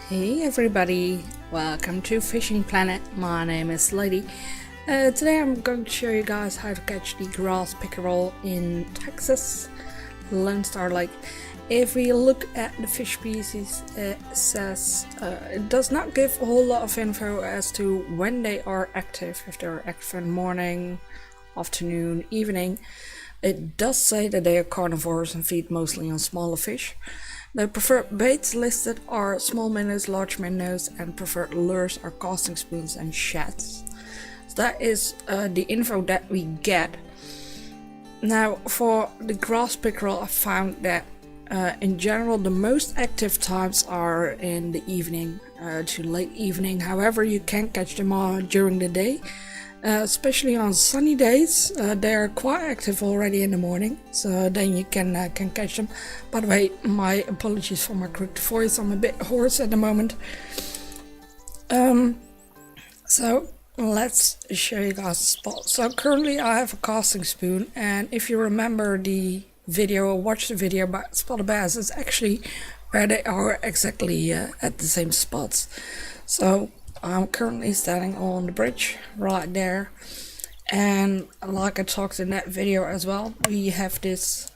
Hey everybody, welcome to Fishing Planet. My name is Lady. Today I'm going to show you guys how to catch the grass pickerel in Texas, Lone Star Lake. If we look at the fish species, it says it does not give a whole lot of info as to when they are active, if they're active in the morning, afternoon, evening. It does say that they are carnivores and feed mostly on smaller fish. The preferred baits listed are small minnows, large minnows, and preferred lures are casting spoons and shads. So that is the info that we get. Now for the grass pickerel, I found that in general the most active times are in the evening to late evening. However, you can catch them all during the day. Especially on sunny days, they are quite active already in the morning, so then you can catch them. By the way, my apologies for my crooked voice, I'm a bit hoarse at the moment. So let's show you guys the spot. So currently I have a casting spoon, and if you remember the video or watch the video about spotted bass, it's actually where they are exactly at the same spots. So I'm currently standing on the bridge right there, and like I talked in that video as well, we have this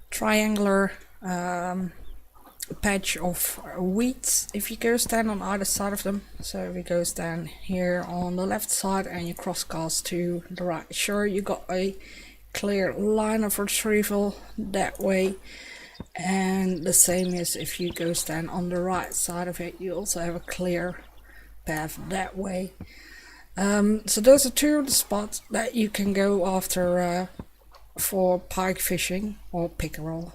triangular patch of weeds. If you go stand on either side of them, so if you go stand here on the left side and you cross cast to the right, sure, you got a clear line of retrieval that way. And the same is if you go stand on the right side of it, you also have a clear path that way. So those are two of the spots that you can go after for pike fishing or pickerel.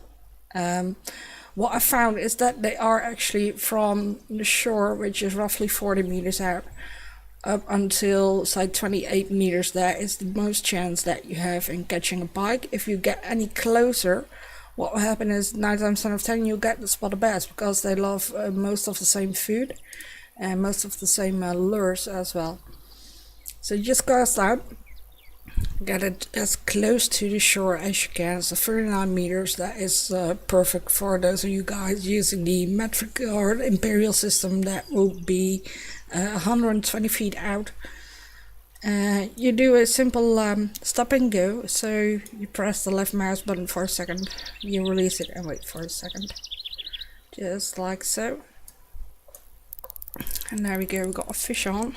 What I found is that they are actually from the shore, which is roughly 40 meters out, up until say 28 meters. That is the most chance that you have in catching a pike. If you get any closer, what will happen is 9 times out of 10 you'll get the spotted bass, because they love most of the same food and most of the same lures as well. So you just cast out, get it as close to the shore as you can. So 39 meters, that is perfect for those of you guys using the metric or imperial system. That will be 120 feet out. You do a simple stop and go. So you press the left mouse button for a second, you release it and wait for a second, just like so. And there we go, we got a fish on.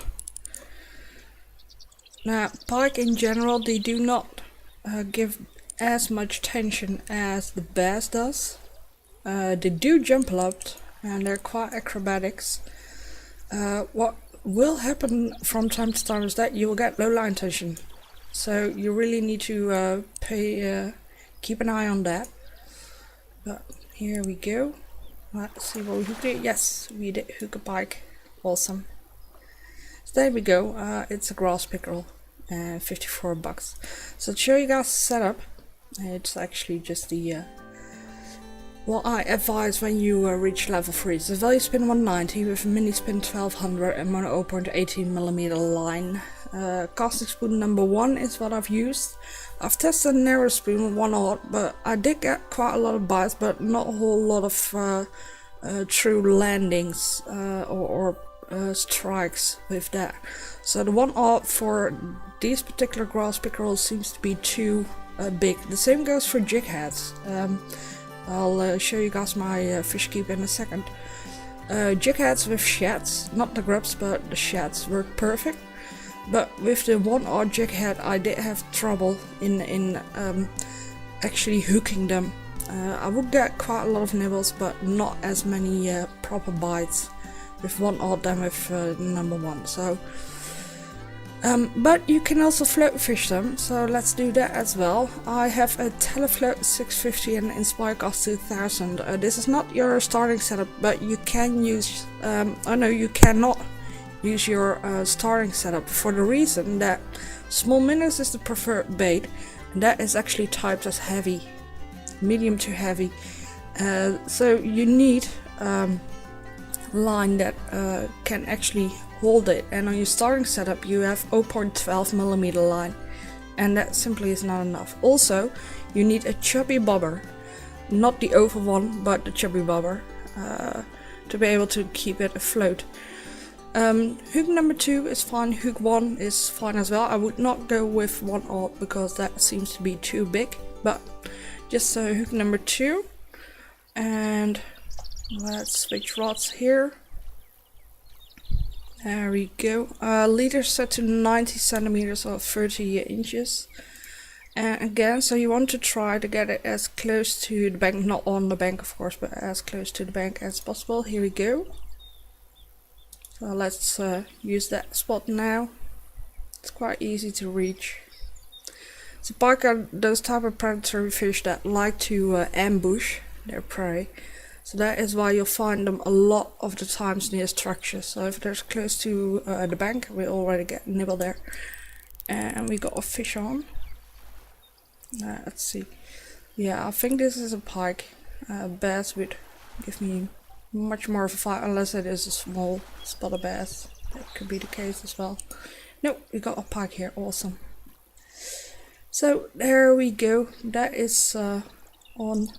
Now pike in general, they do not give as much tension as the bass does. They do jump a lot and they're quite acrobatics. What will happen from time to time is that you will get low line tension, so you really need to keep an eye on that. But here we go, let's see what we hooked it. Yes, we did hook a pike. Awesome. So there we go, it's a grass pickerel, 54 bucks. So to show you guys the setup, it's actually just the what I advise when you reach level 3. It's a Valuespin 190 with a Minispin 1200 and mono 0.18mm line. Casting spoon number 1 is what I've used. I've tested narrow spoon with 1/0, but I did get quite a lot of bites, but not a whole lot of true landings or strikes with that. So the 1/0 for these particular grass pickerels seems to be too big. The same goes for jigheads. I'll show you guys my fish keep in a second. Jigheads with shads, not the grubs but the shads, work perfect. But with the 1/0 jighead I did have trouble in actually hooking them. I would get quite a lot of nibbles, but not as many proper bites with 1/0 than with number 1. So but you can also float fish them, so let's do that as well. I have a Telefloat 650 and an Inspirecast 2000. This is not your starting setup, but you can use oh no, you cannot use your starting setup, for the reason that small minnows is the preferred bait, and that is actually typed as heavy, medium to heavy. So you need line that can actually hold it, and on your starting setup you have 0.12mm line, and that simply is not enough. Also you need a chubby bobber, not the oval one but the chubby bobber. to be able to keep it afloat. Hook number 2 is fine, hook 1 is fine as well. I would not go with 1/0 because that seems to be too big, but just hook number 2. And let's switch rods here. There we go. Leader set to 90 centimeters or 30 inches. And again, so you want to try to get it as close to the bank, not on the bank of course, but as close to the bank as possible. Here we go. So let's use that spot now. It's quite easy to reach. So pike are those type of predatory fish that like to ambush their prey. So that is why you'll find them a lot of the times near structures. So if they're close to the bank, we already get nibble there. And we got a fish on. Let's see. Yeah, I think this is a pike. Bass would give me much more of a fight unless it is a small spotted bass. That could be the case as well. Nope, we got a pike here. Awesome. So there we go. That is on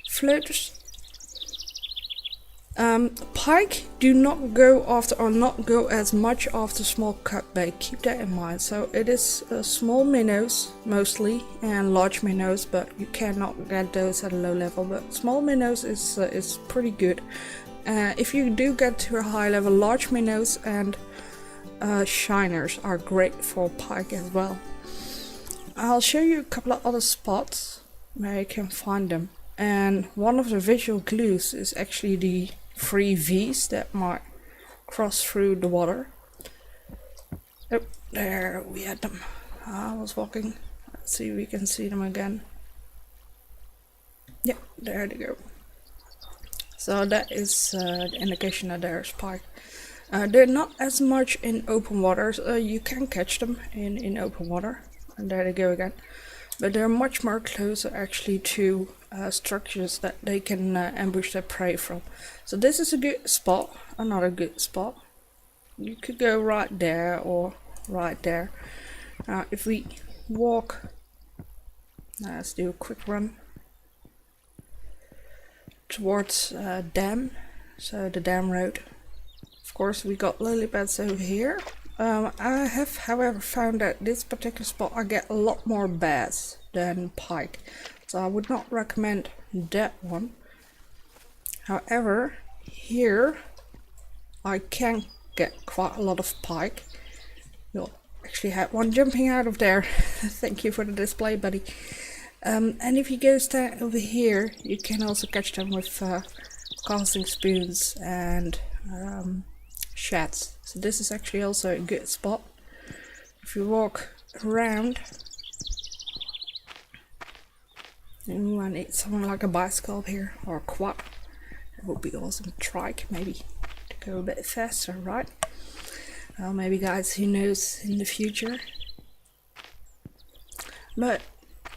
floaters. Pike do not go after, or not go as much after small cutbait. Keep that in mind. So it is small minnows mostly and large minnows, but you cannot get those at a low level. But small minnows is pretty good. If you do get to a high level, large minnows and shiners are great for pike as well. I'll show you a couple of other spots where you can find them. And one of the visual clues is actually the 3 V's that might cross through the water. Oh, there we had them. I was walking. Let's see if we can see them again. Yeah, there they go. So that is the indication that there's pike. They're not as much in open waters. You can catch them in open water. And there they go again. But they're much more closer actually to structures that they can ambush their prey from. So this is a good spot, another good spot. You could go right there or right there. Now if we walk, let's do a quick run towards dam, so the dam road. Of course we got lily pads over here. I have however found that this particular spot I get a lot more bass than pike, so I would not recommend that one. However, here I can get quite a lot of pike. You'll actually had one jumping out of there. Thank you for the display, buddy. And if you go stand over here, you can also catch them with casting spoons and shads. So this is actually also a good spot. If you walk around, and I need something like a bicycle up here or a quad. That would be awesome. Trike maybe to go a bit faster, right? Well, maybe guys, who knows in the future. But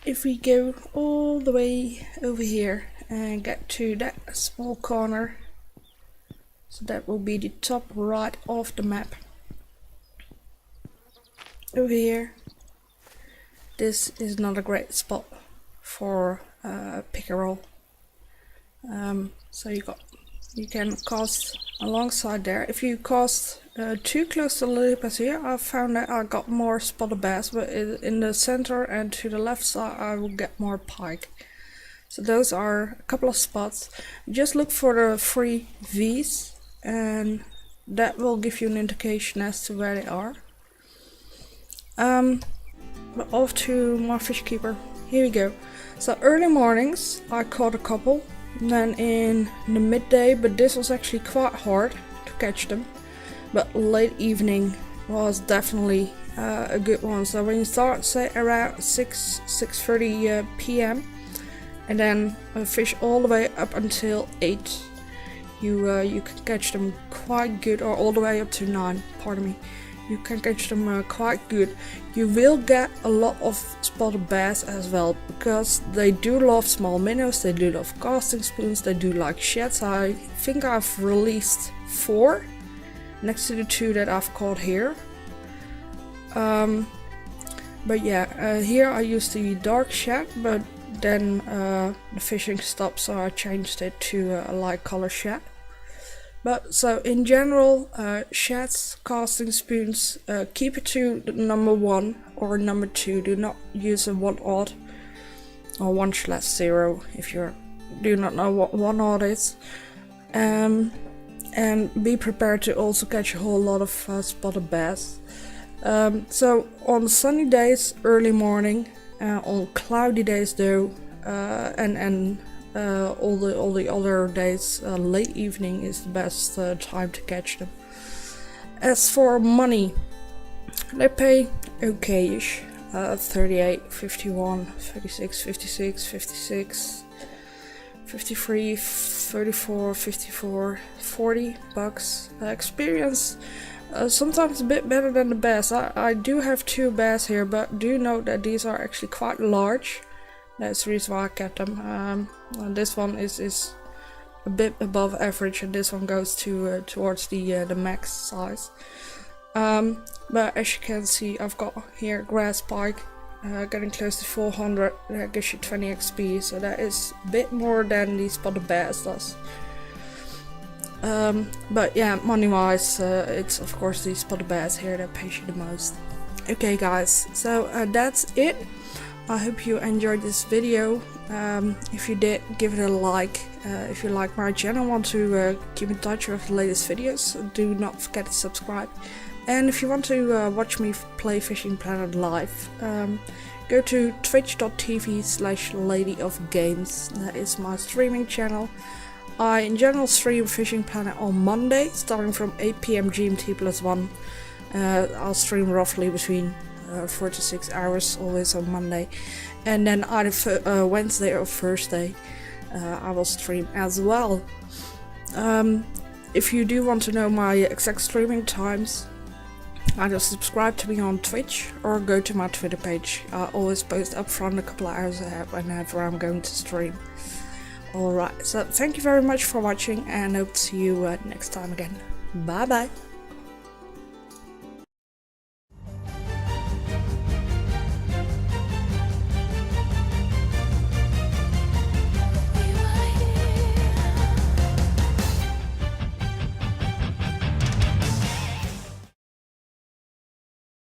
if we go all the way over here and get to that small corner, so that will be the top right of the map. Over here, this is not a great spot for pickerel. So you can cast alongside there. If you cast too close to the lily pads here, I found that I got more spotted bass, but in the center and to the left side I will get more pike. So those are a couple of spots. Just look for the 3 V's and that will give you an indication as to where they are. But off to my fish keeper. Here we go. So early mornings I caught a couple, and then in the midday, but this was actually quite hard to catch them. But late evening was definitely a good one. So when you start say around 6:30 p.m. and then fish all the way up until 8, you can catch them quite good, or all the way up to 9, pardon me. You can catch them quite good. You will get a lot of spotted bass as well, because they do love small minnows, they do love casting spoons, they do like shads. I think I've released 4 next to the 2 that I've caught here. But yeah, here I used the dark shad, but then the fishing stopped, so I changed it to a light color shad. But so in general, sheds, casting spoons, keep it to number 1 or number 2. Do not use a 1 odd or 1/0 if you do not know what 1 odd is. And be prepared to also catch a whole lot of spotted bass. So on sunny days, early morning, on cloudy days though, and all the other days, late evening is the best time to catch them. As for money, they pay okay-ish. 38, 51, 36, 56, 56, 53, 34, 54, 40 bucks. Experience sometimes a bit better than the bass. I do have 2 bass here, but do note that these are actually quite large. That's the reason why I kept them. This one is a bit above average, and this one goes to towards the max size. But as you can see, I've got here Grass Pike, getting close to 400. That gives you 20 XP, so that is a bit more than the spotted bass does. But yeah, money wise, it's of course the spotted bass here that pays you the most. Okay guys, so that's it. I hope you enjoyed this video. If you did, give it a like. If you like my channel, want to keep in touch with the latest videos, do not forget to subscribe. And if you want to watch me play Fishing Planet live, go to twitch.tv/ladyofgames. That is my streaming channel. I in general stream Fishing Planet on Monday, starting from 8 PM GMT +1. I'll stream roughly between 4 to 6 hours, always on Monday. And then either Wednesday or Thursday, I will stream as well. If you do want to know my exact streaming times, either subscribe to me on Twitch or go to my Twitter page. I always post up front a couple of hours ahead whenever I'm going to stream. Alright, so thank you very much for watching, and hope to see you next time again. Bye bye!